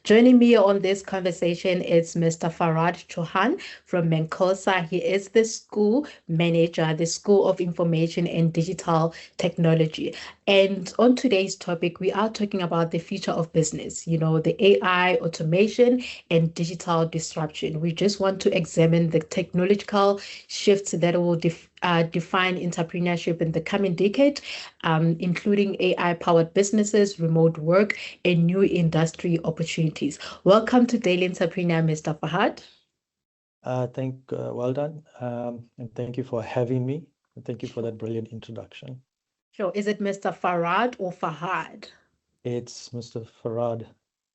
Joining me on this conversation is Mr. Farad Chohan from MANCOSA. He is the school manager, the School of Information and Digital Technology. And on today's topic, we are talking about the future of business, the AI, automation, and digital disruption. We just want to examine the technological shifts that will define entrepreneurship in the coming decade, including AI-powered businesses, remote work, and new industry opportunities. Welcome to Daily Entrepreneur, Mr. Fahad. Well done. And thank you for having me. And thank you for that brilliant introduction. Sure. Is it Mr. Farad or Fahad? It's Mr. Farad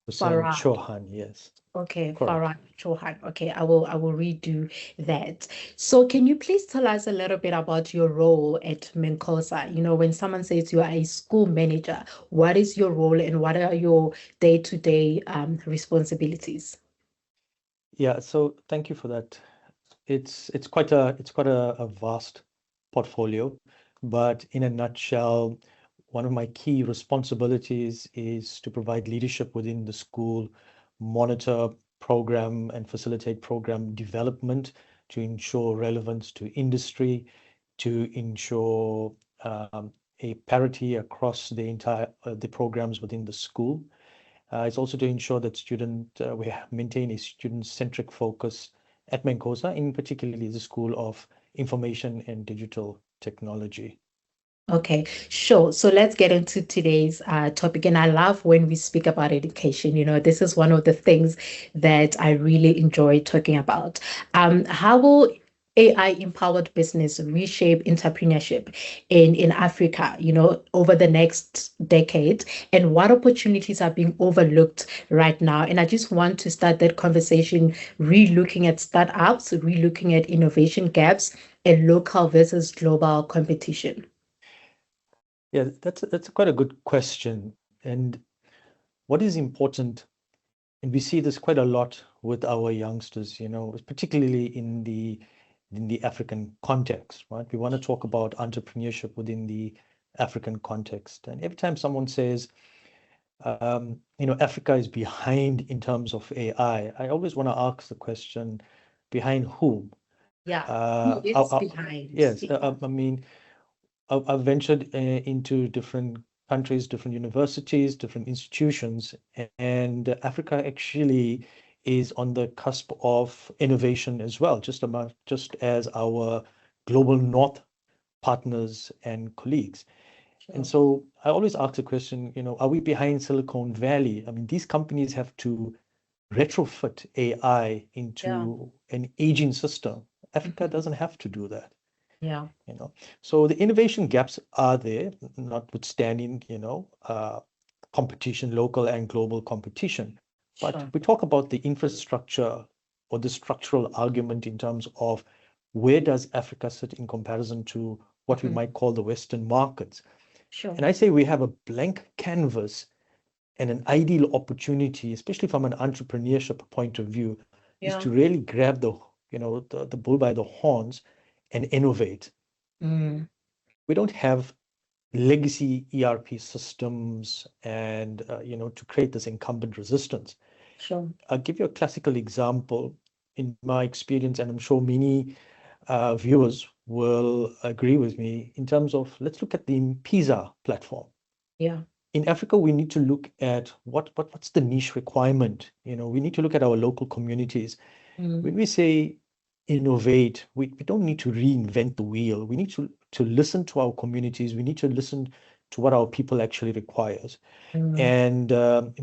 Hussein Farad. Chohan, yes. Okay, Correct. Farad Chohan. Okay, I will redo that. So can you please tell us a little bit about your role at MANCOSA? When someone says you are a school manager, what is your role and what are your day-to-day responsibilities? Yeah, so thank you for that. It's quite a vast portfolio, but in a nutshell, one of my key responsibilities is to provide leadership within the school, monitor program and facilitate program development to ensure relevance to industry, to ensure a parity across the entire the programs within the school. It's also to ensure that we maintain a student-centric focus at MANCOSA, in particularly the School of Information and Digital Technology. Okay, sure. So let's get into today's topic. And I love when we speak about education. This is one of the things that I really enjoy talking about. How will AI-empowered business reshape entrepreneurship in Africa, over the next decade? And what opportunities are being overlooked right now? And I just want to start that conversation re-looking at startups, re-looking at innovation gaps, and local versus global competition. Yeah, that's quite a good question. And what is important, and we see this quite a lot with our youngsters, particularly in the African context, right? We want to talk about entrepreneurship within the African context. And every time someone says, Africa is behind in terms of AI, I always want to ask the question, behind whom? Yeah, who Uh, I, is I, behind? yes, I mean, I've ventured into different countries, different universities, different institutions, and Africa actually is on the cusp of innovation as well, just as our global north partners and colleagues. And Sure. so I always ask the question, are we behind Silicon Valley? I mean, these companies have to retrofit AI Yeah. into an aging system. Africa Mhm. doesn't have to do that. Yeah. you know so the innovation gaps are there, notwithstanding competition, local and global competition. But Sure. we talk about the infrastructure or the structural argument in terms of where does Africa sit in comparison to what we Mhm. might call the Western markets. Sure. And I say we have a blank canvas and an ideal opportunity, especially from an entrepreneurship point of view, is Yeah. to really grab the bull by the horns and innovate. Mm. We don't have legacy ERP systems and to create this incumbent resistance. Sure. I'll give you a classical example in my experience, and I'm sure many viewers will agree with me in terms of, let's look at the PISA platform. Yeah. In Africa, we need to look at what's the niche requirement. We need to look at our local communities. Mm. When we say innovate, we don't need to reinvent the wheel. We need to listen to our communities. We need to listen to what our people actually requires. Mm. And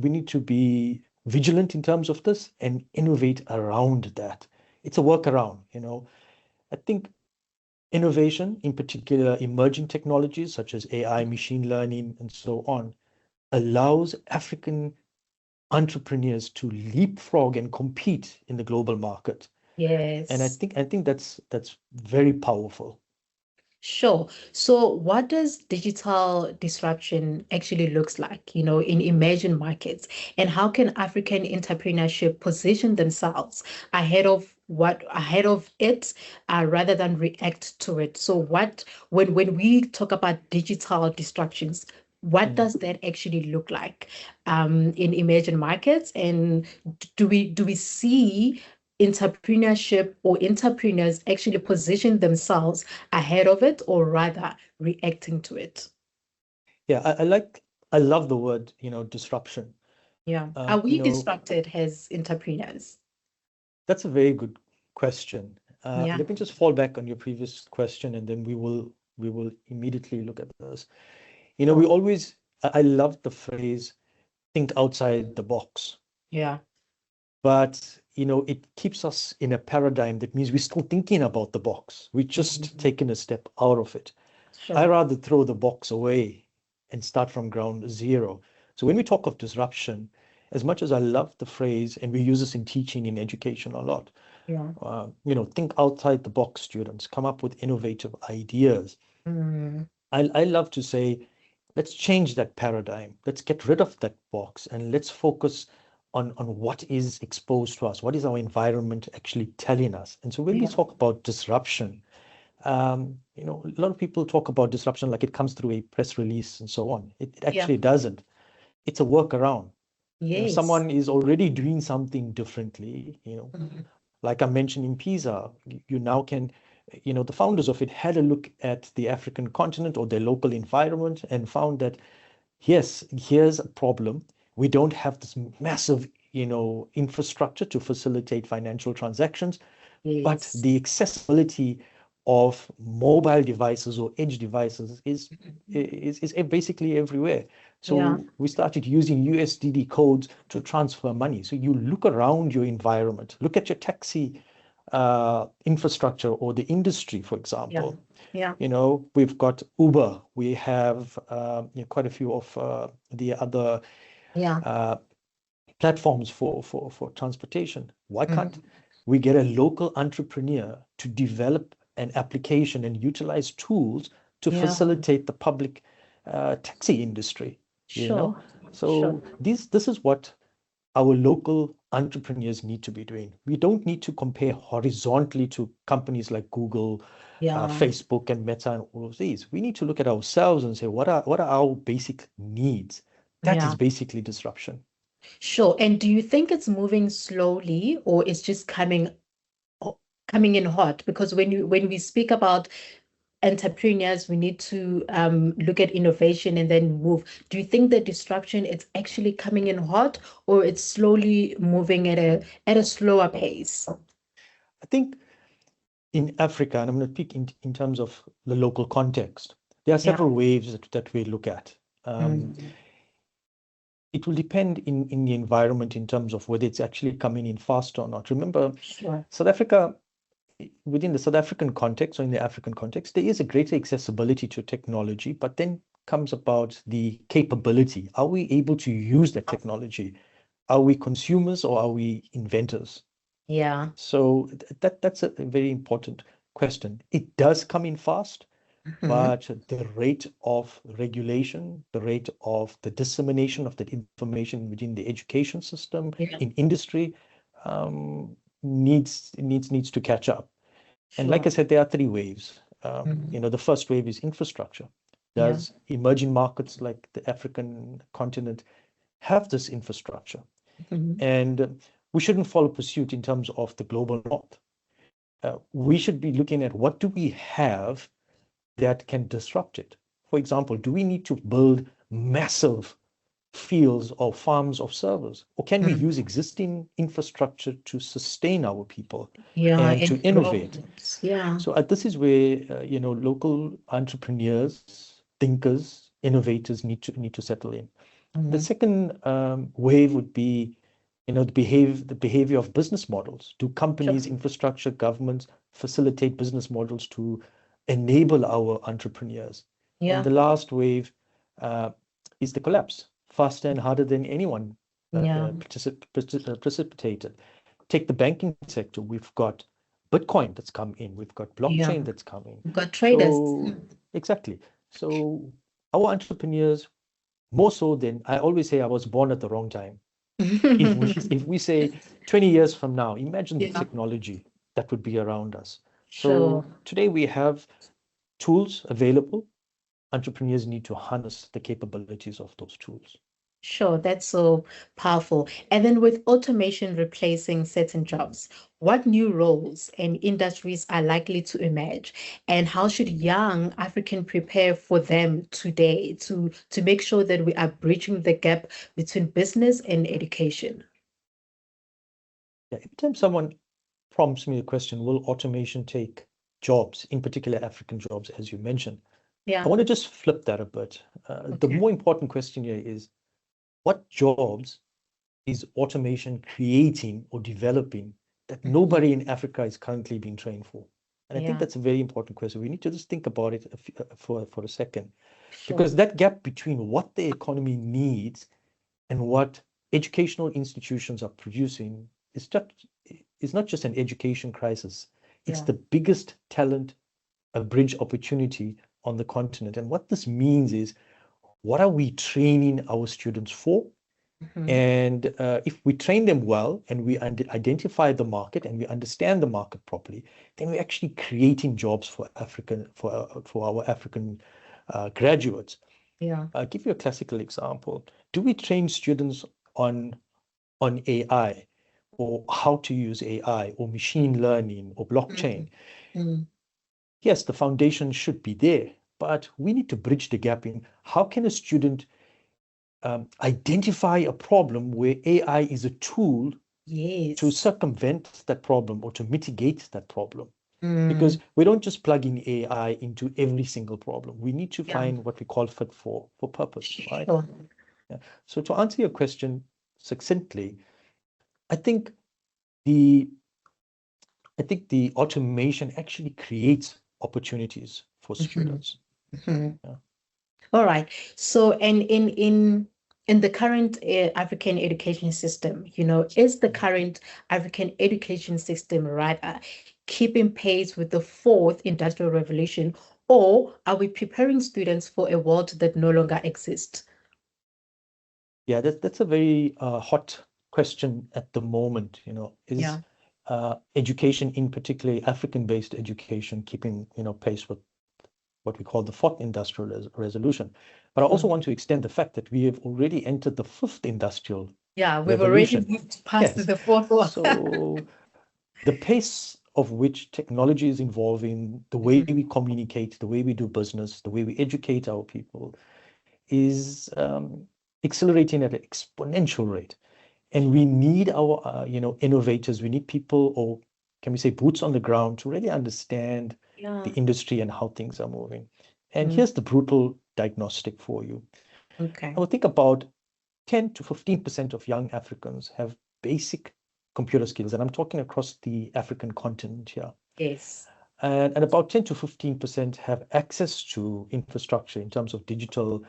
we need to be vigilant in terms of this and innovate around that. It's a workaround. I think innovation, in particular emerging technologies such as AI, machine learning, and so on, allows African entrepreneurs to leapfrog and compete in the global market. And I Yes. think I think that's very powerful. Sure. So what does digital disruption actually looks like, in emerging markets? And how can African entrepreneurship position themselves ahead of it, rather than react to it? So when we talk about digital disruptions, What does that actually look like in emerging markets? And do we see entrepreneurship or entrepreneurs actually position themselves ahead of it or rather reacting to it? Yeah, I love the word, disruption. Yeah. Are we You know, disrupted as entrepreneurs? that's a very good question. Yeah. Let me just fall back on your previous question, and then we will immediately look at this. We Sure. always I love the phrase think outside the box, Yeah. but it keeps us in a paradigm that means we're still thinking about the box. We're just Mhm. taking a step out of it. I Sure. rather throw the box away and start from ground zero. So when we talk of disruption, as much as I love the phrase, and we use this in teaching in education a lot, Yeah. think outside the box, students, come up with innovative ideas. Mm. I love to say, let's change that paradigm. Let's get rid of that box and let's focus on what is exposed to us. What is our environment actually telling us? And so when we Yeah. talk about disruption, a lot of people talk about disruption like it comes through a press release and so on. It Yeah. actually doesn't. It's a workaround. Yes. Someone is already doing something differently, Mhm. like I mentioned in Pisa, you now can, the founders of it had a look at the African continent or their local environment and found that, yes, here's a problem. We don't have this massive, infrastructure to facilitate financial transactions, but Yes. the accessibility of mobile devices or edge devices is basically everywhere. Yeah. So we started using USDD codes to transfer money. So you look around your environment, look at your taxi infrastructure or the industry, for Yeah. example. Yeah. We've got Uber, we have quite a few of the other Yeah. uh, platforms for transportation. Why can't Mhm. we get a local entrepreneur to develop an application and utilize tools to Yeah. facilitate the public taxi industry? You know, Sure. Sure. so this is what our local entrepreneurs need to be doing. We don't need to compare horizontally to companies like Google, Yeah. Facebook, and Meta, and all of these. We need to look at ourselves and say, what are our basic needs? That is Yeah. basically disruption. Sure. And do you think it's moving slowly or it's just coming in hot? Because when we speak about entrepreneurs, we need to look at innovation and then move. Do you think the disruption is actually coming in hot or it's slowly moving at a slower pace? I think in Africa, and I'm going to speak in terms of the local context, there are Yeah. several waves that we look at. Mm. It will depend in the environment in terms of whether it's actually coming in fast or not. Remember, Sure. South Africa, within the South African context or in the African context, there is a greater accessibility to technology, but then comes about the capability. Are we able to use that technology? Are we consumers or are we inventors? Yeah. So that's a very important question. It does come in fast, Mhm. but the rate of regulation, the rate of the dissemination of that information within the education system, Yeah. in industry, needs to catch up. And like Sure. I said, there are three waves. Mhm. The first wave is infrastructure. Yeah. Does emerging markets like the African continent have this infrastructure? Mhm. And we shouldn't follow pursuit in terms of the global north. We should be looking at what do we have that can disrupt it. For example, do we need to build massive fields or farms of servers? Or can we Mm. use existing infrastructure to sustain our people Yeah. and to And innovate? drones. Yeah. So this is where local entrepreneurs, thinkers, innovators need to settle in. The Mhm. second wave would be, the behavior of business models. Do Sure. companies, infrastructure, governments facilitate business models to enable our entrepreneurs? And Yeah. the last wave uh, is the collapse, faster and harder than anyone Yeah. precipitated. Take the banking sector. We've got Bitcoin that's come in. We've got Yeah. blockchain that's come in. We've got traders. So exactly. So our entrepreneurs, more so than I always say, I was born at the wrong time. If we say 20 years from now, imagine the Yeah. technology that would be around us. Sure. So today we have tools available. entrepreneurs need to harness the capabilities of those tools. Sure, that's so powerful. And then with automation replacing certain jobs, what new roles and industries are likely to emerge? And how should young African prepare for them today to make sure that we are bridging the gap between business and education? Yeah, every time someone prompts me the question, will automation take jobs, in particular African jobs, as you mentioned, I Yeah. want to just flip that a bit. The Okay. more important question here is, what jobs is automation creating or developing that Mhm. nobody in Africa is currently being trained for? And I think Yeah. that's a very important question. We need to just think about it for a second, Sure. because that gap between what the economy needs and what educational institutions are producing is not just an education crisis. It's Yeah. the biggest talent bridge opportunity on the continent. And what this means is, what are we training our students for? Mhm. And if we train them well and we identify the market and we understand the market properly, then we're actually creating jobs for our African graduates. Yeah. I'll give you a classical example. Do we train students on AI, or how to use AI, or machine learning, or blockchain? Mm. Mm. Yes, the foundation should be there, but we need to bridge the gap in how can a student identify a problem where AI is a tool to Yes. circumvent that problem or to mitigate that problem. Because Mm. we don't just plug in AI into every single problem. We need to Yeah. find what we call fit for purpose, right? Sure. Yeah. So to answer your question succinctly, I think the I think the automation actually creates opportunities for Mhm. students. Mhm. Yeah. All right. So, and in the current African education system, is the current African education system rather keeping pace with the fourth industrial revolution, or are we preparing students for a world that no longer exists? Yeah, that's a very hot question at the moment. Is Yeah. education, in particular African-based education, keeping pace with what we call the fourth industrial revolution? But I also Sure. want to extend the fact that we have already entered the fifth industrial Yeah, we've already revolution. moved past Yes. the fourth one. So the pace of which technology is evolving, the way Mhm. we communicate, the way we do business, the way we educate our people is accelerating at an exponential rate. And we need our, innovators. We need people, or can we say boots on the ground, to really understand the Yeah. industry and how things are moving. And Mm. here's the brutal diagnostic for you. I Okay. would think about 10 to 15% of young Africans have basic computer skills, and I'm talking across the African continent here. Yes. And about 10 to 15% have access to infrastructure in terms of digital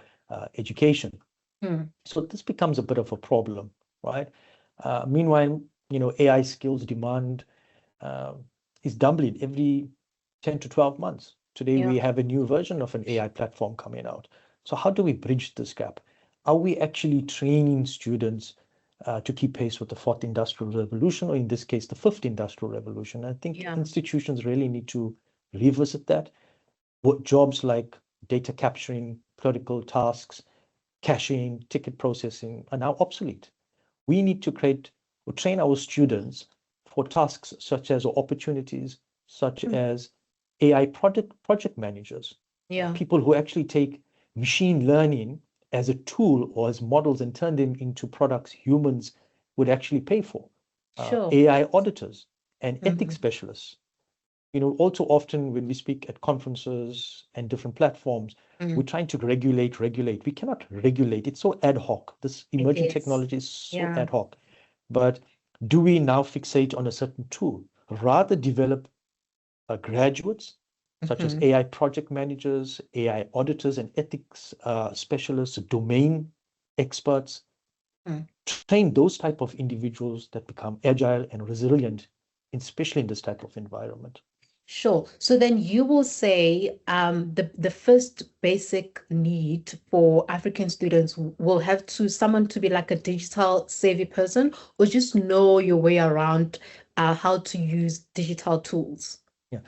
education. Mm. So this becomes a bit of a problem, right? Meanwhile, AI skills demand uh, is doubling every 10 to 12 months. Today, Yeah. we have a new version of an AI platform coming out. So how do we bridge this gap? Are we actually training students to keep pace with the fourth industrial revolution, or in this case, the fifth industrial revolution? I think Yeah. institutions really need to revisit that. What jobs like data capturing, clerical tasks, caching, ticket processing are now obsolete. We need to create or train our students for tasks such as, or opportunities such Mm. as AI project managers, Yeah. people who actually take machine learning as a tool or as models and turn them into products humans would actually pay for. Sure. AI auditors and ethics Mhm. specialists. All too often when we speak at conferences and different platforms, we're Mm. trying to regulate. We cannot regulate. It's so ad hoc. This It emerging is. technology is so Yeah. ad hoc. But do we now fixate on a certain tool? Rather develop graduates such as Mhm. AI project managers, AI auditors, and ethics specialists, domain experts, Mm. train those type of individuals that become agile and resilient, especially in this type of environment. Sure. So then you will say the first basic need for African students will have to someone to be like a digital savvy person or just know your way around how to use digital tools. Yeah.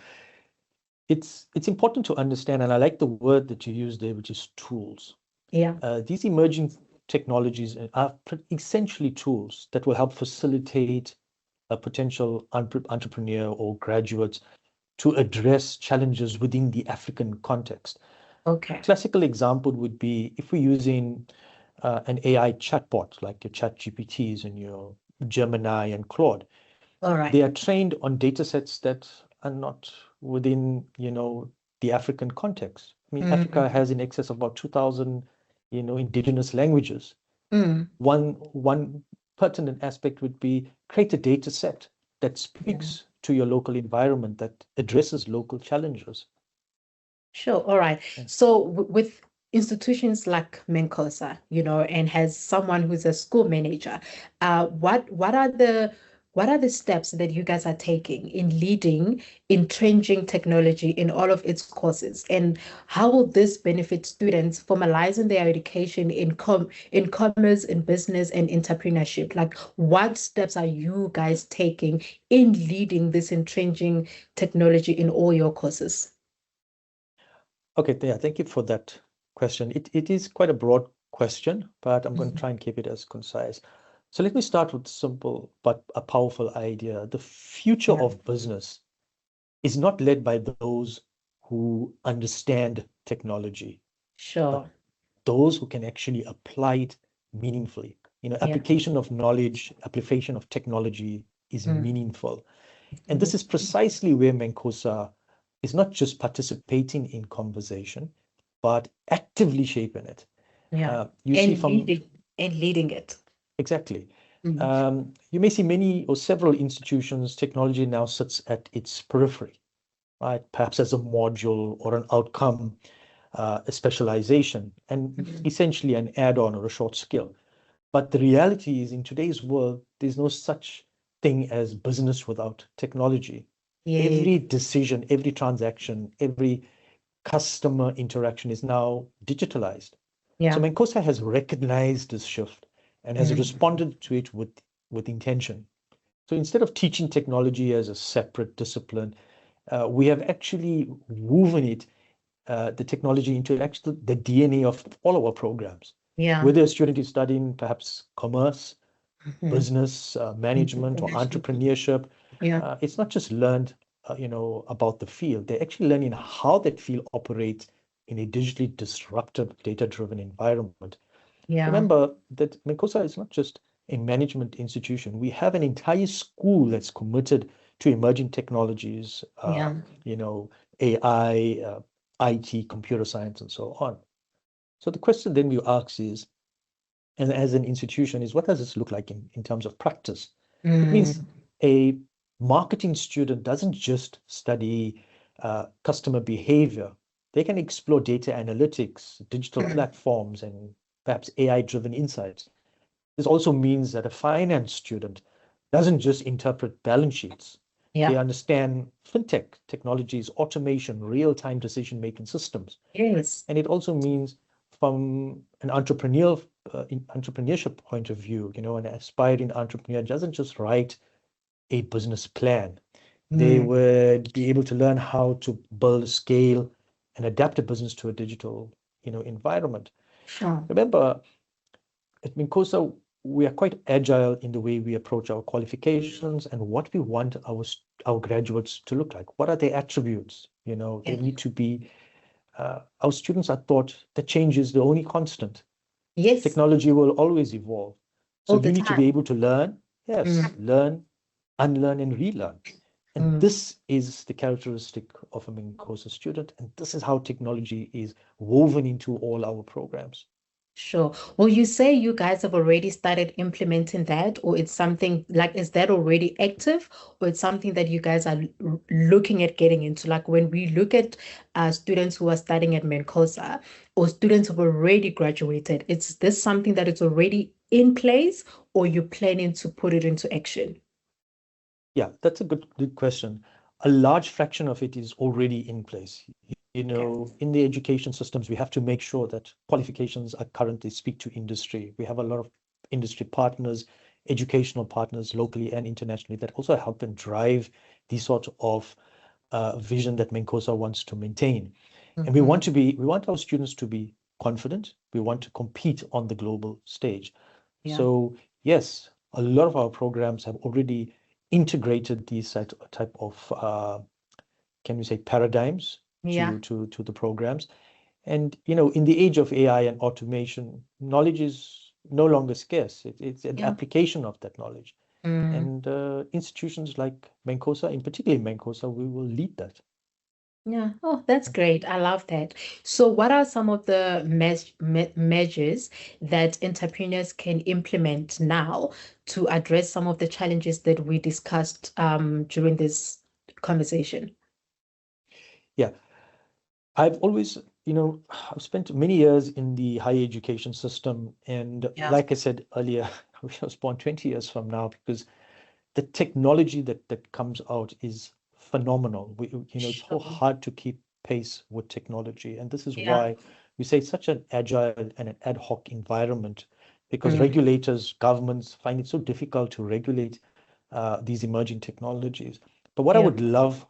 It's important to understand, and I like the word that you used there, which is tools. Yeah. These emerging technologies are essentially tools that will help facilitate a potential entrepreneur or graduates to address challenges within the African context. A Okay. classical example would be if we're using an AI chatbot like your Chat GPTs and your Gemini and Claude. All right. They are trained on data sets that are not within, the African context. I mean, Africa Mm. has in excess of about 2,000, indigenous languages. Mm. One pertinent aspect would be create a data set that Yeah. speaks to your local environment, that addresses local challenges. Sure. All right. Yeah. So with institutions like MANCOSA, and has someone who's a school manager, what are the steps that you guys are taking in leading entrenching technology in all of its courses, and how will this benefit students formalizing their education in commerce, in business, and entrepreneurship? Like, what steps are you guys taking in leading this entrenching technology in all your courses? Okay, yeah, thank you for that question. It is quite a broad question, but I'm going to Mhm. try and keep it as concise. So let me start with simple but a powerful idea. The future Yeah. of business is not led by those who understand technology, but Sure. those who can actually apply it meaningfully. Yeah. Application of knowledge, application of technology is Mm. meaningful. And this Mm. is precisely where Mancosa is not just participating in conversation, but actively shaping it. Yeah. You see And from leading it. exactly. Mm. You may see many or several institutions, technology now sits at its periphery, right? Perhaps as a module or an outcome, a specialization, and Mm. essentially an add-on or a short skill. But the reality is, in today's world, there's no such thing as business without technology. Yes. Every decision, every transaction, every customer interaction is now digitalized. So Yeah. Mancosa has recognized this shift and has Mm. responded to it with intention. So instead of teaching technology as a separate discipline, we have actually woven it, the technology into actually the DNA of all our programs. Yeah. Whether a student is studying perhaps commerce, Mhm. business, management, or International. entrepreneurship, Yeah. it's not just learned, about the field. They're actually learning how that field operates in a digitally disruptive, data-driven environment. Yeah. Remember that Menkosa is not just a management institution. We have an entire school that's committed to emerging technologies, Yeah. AI, IT, computer science, and so on. So the question then we ask is, and as an institution, is what does this look like in terms of practice? It means Mm. a marketing student doesn't just study customer behavior. They can explore data analytics, digital platforms, and perhaps AI-driven insights. This also means that a finance student doesn't just interpret balance sheets. They Yeah. understand fintech technologies, automation, real-time decision-making systems. Yes. And it also means from an entrepreneurship point of view, an aspiring entrepreneur doesn't just write a business plan. They Mm. would be able to learn how to build, scale, and adapt a business to a digital, environment. Sure. Remember, at Minkosa, we are quite agile in the way we approach our qualifications and what we want our graduates to look like. What are their attributes? They Yeah. need to be. Our students are taught that change is the only constant. Yes. Technology will always evolve. So All the you need to be time. able to learn, yes, Mm. learn, unlearn, and relearn. And Mm. this is the characteristic of a Minkosa student. And this is how technology is woven into all our programs. Sure. Will you say you guys have already started implementing that, or it's something like, is that already active, or it's something that you guys are looking at getting into? Like when we look at students who are studying at Mancosa or students who've already graduated, is this something that is already in place, or you're planning to put it into action? Yeah, that's a good question. A large fraction of it is already in place. Okay. In the education systems, we have to make sure that qualifications are currently speak to industry. We have a lot of industry partners, educational partners locally and internationally that also help and drive these sorts of vision that MANCOSA wants to maintain. And we Mm-hmm. want our students to be confident. We want to compete on the global stage. Yeah. So yes, a lot of our programs have already integrated these type of can we say paradigms Yeah. to the programs. And in the age of AI and automation, knowledge is no longer scarce. It's an Yeah. application of that knowledge. Mm. And institutions like MANCOSA, in particular MANCOSA, we will lead that. Yeah. Oh, that's great. I love that. So, what are some of the measures that entrepreneurs can implement now to address some of the challenges that we discussed during this conversation? Yeah, I've always, I've spent many years in the higher education system. And Yeah. like I said earlier, we was born 20 years from now because the technology that comes out is phenomenal. It's so Sure. hard to keep pace with technology. And this is Yeah. why we say it's such an agile and an ad hoc environment, because Mm. regulators, governments find it so difficult to regulate these emerging technologies. But what I Yeah. would love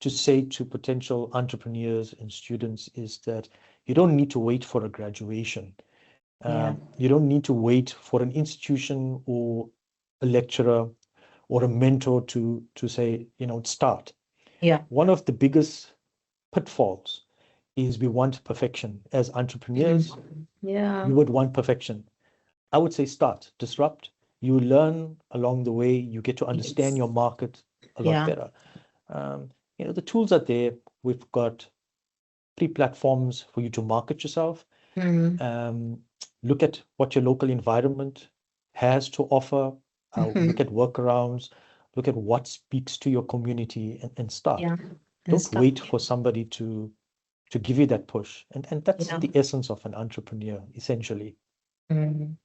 to say to potential entrepreneurs and students is that you don't need to wait for a graduation. Yeah. You don't need to wait for an institution or a lecturer or a mentor to say, start. Yeah. One of the biggest pitfalls is we want perfection. As Mm. entrepreneurs, Yeah. you would want perfection. I would say start, disrupt. You learn along the way. You get to understand Yes. your market a lot Yeah. better. Um, the tools are there. We've got platforms for you to market yourself. Mm. Um, Look at what your local environment has to offer. Look Mm-hmm. at workarounds. Look at what speaks to your community and start. Yeah. And Don't stuff. wait for somebody to give you that push. And that's Yeah. the essence of an entrepreneur, essentially. Mm.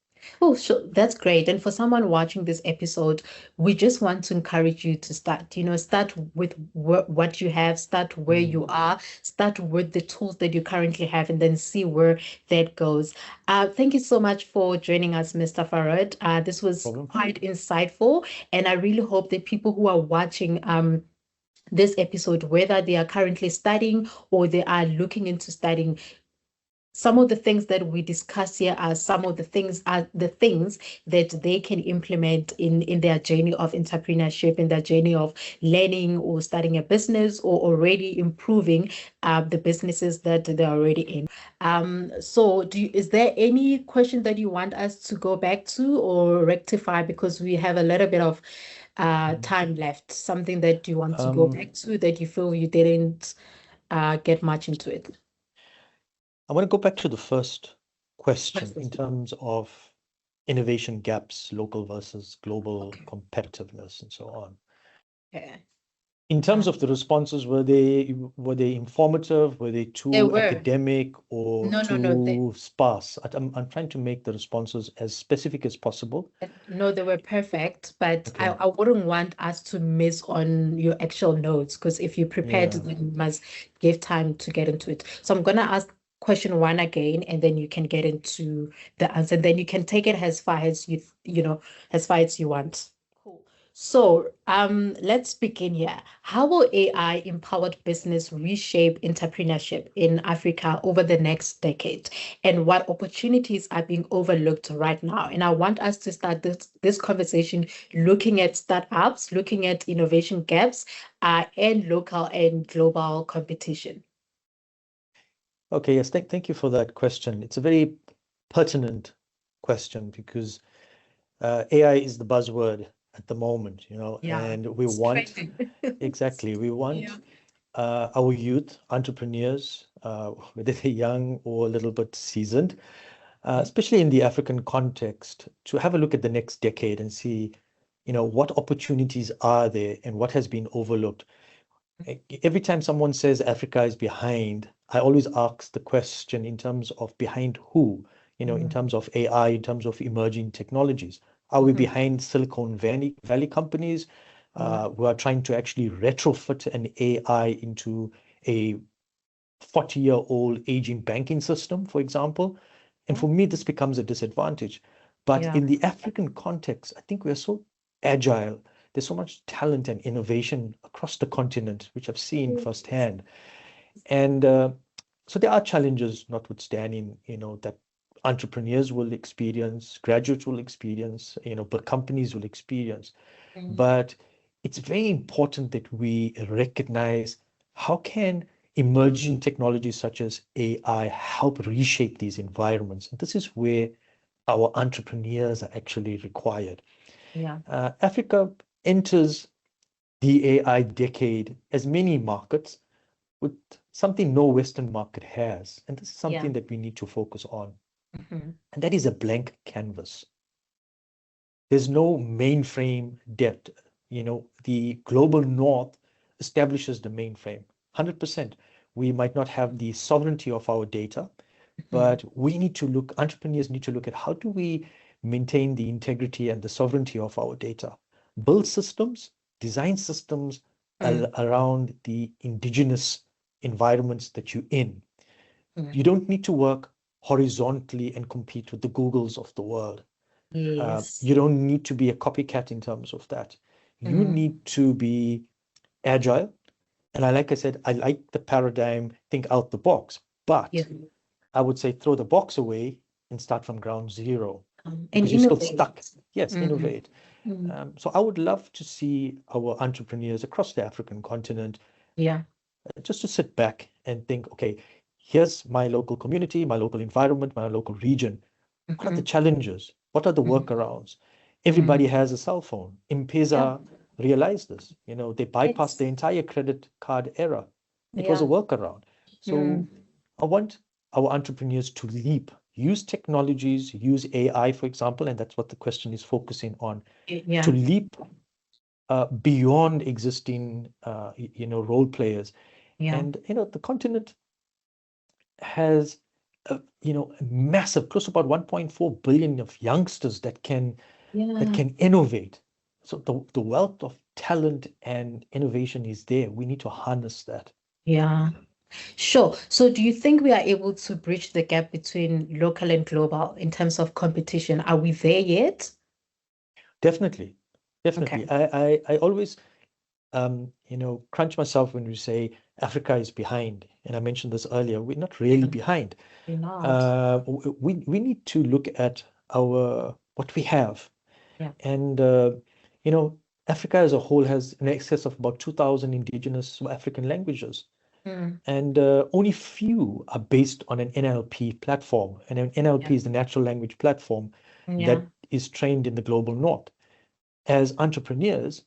Oh, so that's great. And for someone watching this episode, we just want to encourage you to start, start with what you have, start where Mm, you are, start with the tools that you currently have, and then see where that goes. Thank you so much for joining us, Mr. Farad. This was problem. quite insightful, and I really hope that people who are watching this episode, whether they are currently studying or they are looking into studying, some of the things that we discuss here are some of the things that they can implement in their journey of entrepreneurship, in their journey of learning or starting a business or already improving the businesses that they're already in. So is there any question that you want us to go back to or rectify, because we have a little bit of Mm. time left, something that you want to go Um, back to that you feel you didn't get much into it? I want to go back to the first question in terms of innovation gaps, local versus global Okay. competitiveness, and so on. Okay. In Uh, terms of the responses, were they informative? Were they they too were. academic or No, no, no. too sparse? I'm trying to make the responses as specific as possible. No, they were perfect, but I, Okay. I wouldn't want us to miss on your actual notes, because if you prepared, Yeah. then you must give time to get into it. So I'm gonna ask question one again, and then you can get into the answer. Then you can take it as far as as far as you want. Cool. So, let's begin here. How will AI-empowered business reshape entrepreneurship in Africa over the next decade? And what opportunities are being overlooked right now? And I want us to start this conversation looking at startups, looking at innovation gaps, and local and global competition. Okay. Yes. Thank you for that question. It's a very pertinent question because AI is the buzzword at the moment, Yeah, and it's trending. we Yeah. want our youth entrepreneurs, whether they're young or a little bit seasoned, especially in the African context, to have a look at the next decade and see, what opportunities are there and what has been overlooked. Every time someone says Africa is behind, I always ask the question in terms of behind who, in Mhm, terms of AI, in terms of emerging technologies. Are we mhm. behind Silicon Valley companies Yeah, who are trying to actually retrofit an AI into a 40-year-old aging banking system, for example? And yeah, for me, this becomes a disadvantage. But yeah. in the African context, I think we're so agile. there's so much talent and innovation across the continent, which I've seen firsthand. And so there are challenges notwithstanding, that entrepreneurs will experience, graduates will experience, but companies will experience. But it's very important that we recognize how can emerging technologies such as AI help reshape these environments. And this is where our entrepreneurs are actually required. Yeah. Africa enters the AI decade as many markets with something no Western market has. And this is Yeah. something that we need to focus on. Mm-hmm. And that is a blank canvas. There's no mainframe debt. The global north establishes the mainframe. 100%. We might not have the sovereignty of our data, but entrepreneurs need to look at how do we maintain the integrity and the sovereignty of our data. Build systems, design systems around the indigenous environments that you're in. You don't need to work horizontally and compete with the Googles of the world. Yes. You don't need to be a copycat in terms of that. You need to be agile. And like I said, I like the paradigm, think out the box, Yeah. but I would say throw the box away and start from ground zero And because you're still innovate. stuck. Yes, innovate. So I would love to see our entrepreneurs across the African continent Yeah. just to sit back and think, okay, here's my local community, my local environment, my local region. What are the challenges? What are the workarounds? Everybody has a cell phone. Yeah. M-Pesa realized this. They bypassed It's the entire credit card era. It was a yeah. workaround. So I want our entrepreneurs to leap, use technologies, use AI, for example, and that's what the question is focusing on, to Yeah. leap beyond existing, role players. Yeah. And, the continent has, massive, close to about 1.4 billion of youngsters that can Yeah. innovate. So the wealth of talent and innovation is there. We need to harness that. Yeah. Sure. So do you think we are able to bridge the gap between local and global in terms of competition? Are we there yet? Definitely. Okay. Definitely. I always, crunch myself when we say Africa is behind. And I mentioned this earlier. We're not really behind. We're not. We need to look at what we have. Yeah. And, Africa as a whole has in excess of about 2,000 indigenous African languages. And only few are based on an NLP platform. And an NLP Yeah. is the natural language platform Yeah. that is trained in the global north. As entrepreneurs,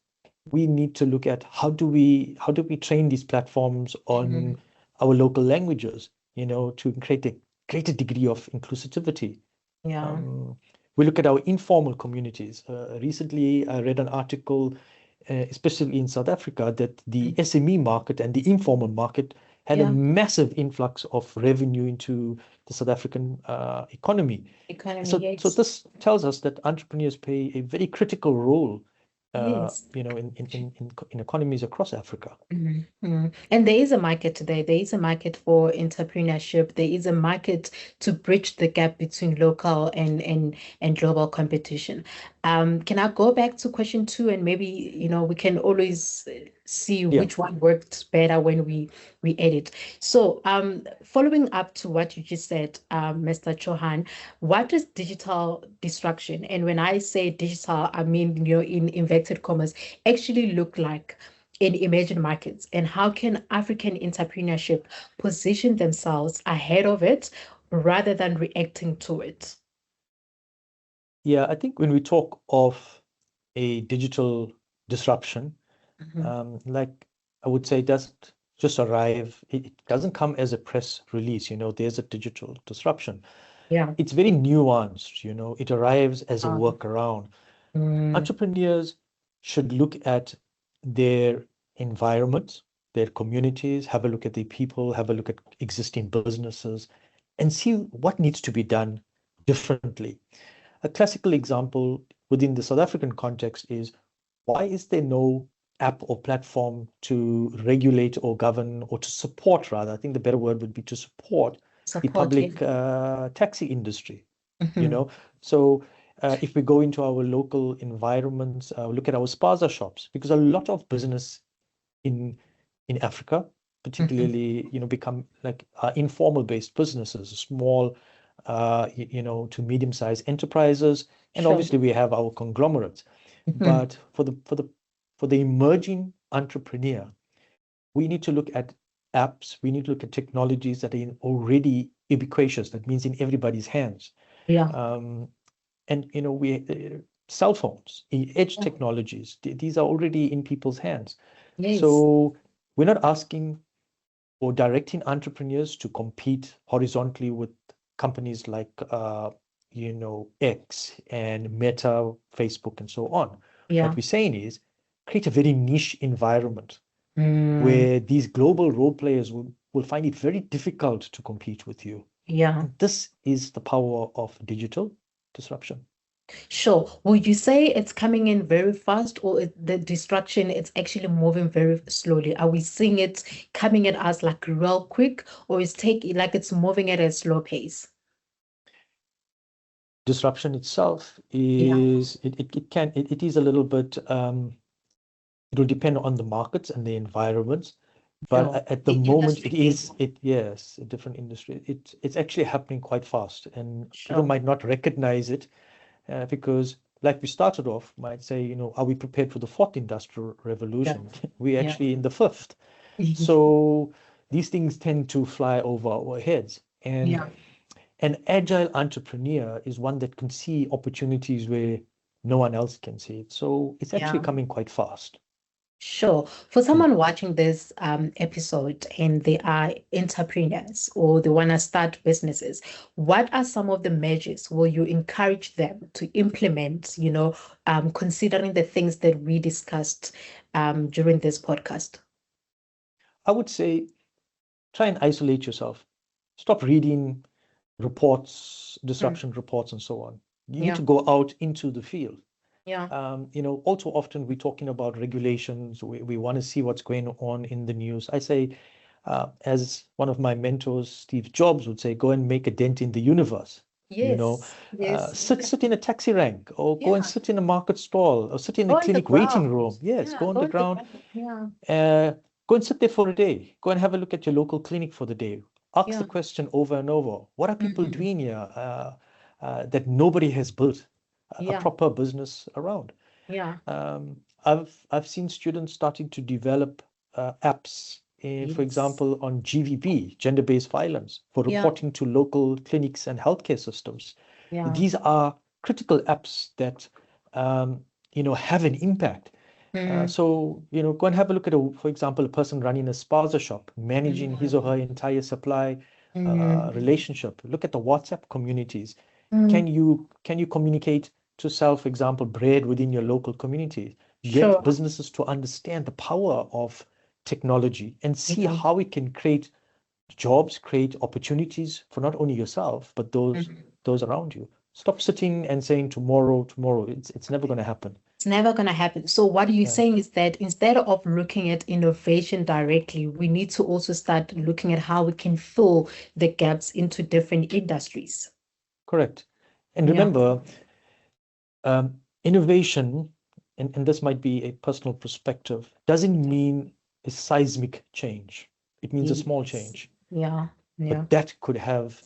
we need to look at how do we train these platforms on our local languages, to create a greater degree of inclusivity. Yeah. We look at our informal communities. Recently, I read an article, especially in South Africa, that the SME market and the informal market had a Yeah. massive influx of revenue into the South African economy. Economy, So yes. this tells us that entrepreneurs play a very critical role, Yes. in economies across Africa. And there is a market today. There is a market for entrepreneurship. There is a market to bridge the gap between local and global competition. Can I go back to question two and maybe, we can always see Yeah. which one worked better when we edit. So, following up to what you just said, Mr. Chohan, what does digital disruption, and when I say digital, I mean, in inverted commas, actually look like in emerging markets, and how can African entrepreneurship position themselves ahead of it rather than reacting to it? Yeah, I think when we talk of a digital disruption, like I would say, it doesn't just arrive, it doesn't come as a press release, there's a digital disruption. Yeah. It's very nuanced, it arrives as a Um, workaround. mm, Entrepreneurs should look at their environments, their communities, have a look at the people, have a look at existing businesses, and see what needs to be done differently. A classical example within the South African context is, why is there no app or platform to regulate or govern or to support, rather? I think the better word would be to support the support, yeah. public taxi industry, you Mhm. know? So If we go into our local environments, look at our spaza shops, because a lot of business in Africa, Mhm. particularly, become like informal based businesses, small, to medium-sized enterprises, and Sure. obviously we have our conglomerates. Mhm. But for the emerging entrepreneur, we need to look at apps. We need to look at technologies that are already ubiquitous. That means in everybody's hands. Yeah. Um, and we cell phones, edge Yeah. technologies. These are already in people's hands. Yes. So we're not asking or directing entrepreneurs to compete horizontally with companies like X and Meta, Facebook, and so on. What Yeah. we're saying is create a very niche environment Mm, where these global role players will find it very difficult to compete with you. yeah. And this is the power of digital disruption. Sure. Would you say it's coming in very fast, or the destruction, it's actually moving very slowly? Are we seeing it coming at us like real quick, or is taking like it's moving at a slow pace? Disruption itself Yeah. is it is a little bit it will depend on the markets and the environments, but Sure. at the The moment industry level. yes, a different industry. It's actually happening quite fast, and people Sure. might not recognize it because, like we started off, might say, are we prepared for the fourth industrial Yeah. revolution? We're Yeah. actually in the fifth. So these things tend to fly over our heads. And Yeah. an agile entrepreneur is one that can see opportunities where no one else can see it. So it's actually Yeah. coming quite fast. Sure. For Mm. someone watching this episode and they are entrepreneurs or they want to start businesses, what are some of the measures will you encourage them to implement, considering the things that we discussed during this podcast? I would say try and isolate yourself. Stop reading reports, Mm. disruption reports, and so on. You need Yeah, to go out into the field. yeah, All too often we're talking about regulations. We want to see what's going on in the news. I say, as one of my mentors, Steve Jobs, would say, go and make a dent in the universe. yes, yes, Sit in a taxi rank, or go and yeah. sit in a market stall, or sit in a Go on the clinic waiting ground. room. Yes, Yeah, go on go the on the ground. ground. Yeah, Go and sit there for a day. Go and have a look at your local clinic for the day. Ask the yeah. question over and over. What are people Mhm. doing here that nobody has built a Yeah, proper business around? yeah. I've seen students starting to develop apps, for Yes. example, on GVB, gender-based violence, for Yeah, reporting to local clinics and healthcare systems. yeah. These are critical apps that have an impact. Mm, So, go and have a look at, for example, a person running a spaza shop, managing his or mm, her entire supply mm, relationship. Look at the WhatsApp communities. mm. Can you communicate to sell, for example, bread within your local community? Get Sure. businesses to understand the power of technology and see Yeah. how it can create jobs, create opportunities for not only yourself, but those Mhm. those around you. Stop sitting and saying tomorrow, tomorrow. It's never going to happen. It's never going to happen. So what you're Yeah, saying is that instead of looking at innovation directly, we need to also start looking at how we can fill the gaps into different industries. correct. And Yeah. remember, innovation, and this might be a personal perspective, doesn't mean a seismic change. It means a small Yes. change, Yeah. Yeah. but that could have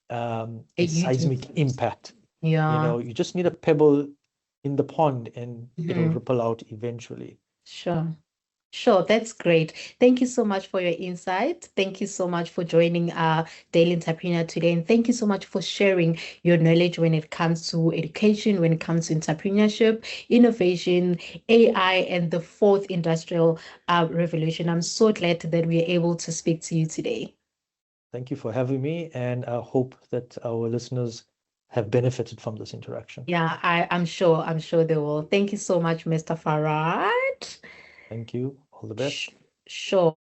A a huge seismic influence. impact. Yeah. You just need a pebble in the pond and it'll Mhm. ripple out eventually. Sure. Sure, that's great. Thank you so much for your insight. Thank you so much for joining our Daily Entrepreneur today. And thank you so much for sharing your knowledge when it comes to education, when it comes to entrepreneurship, innovation, AI, and the fourth industrial revolution. I'm so glad that we are able to speak to you today. Thank you for having me, and I hope that our listeners have benefited from this interaction. Yeah, I'm sure they will. Thank you so much, Mr. Farad. Thank you. All the Sh- best. Sure.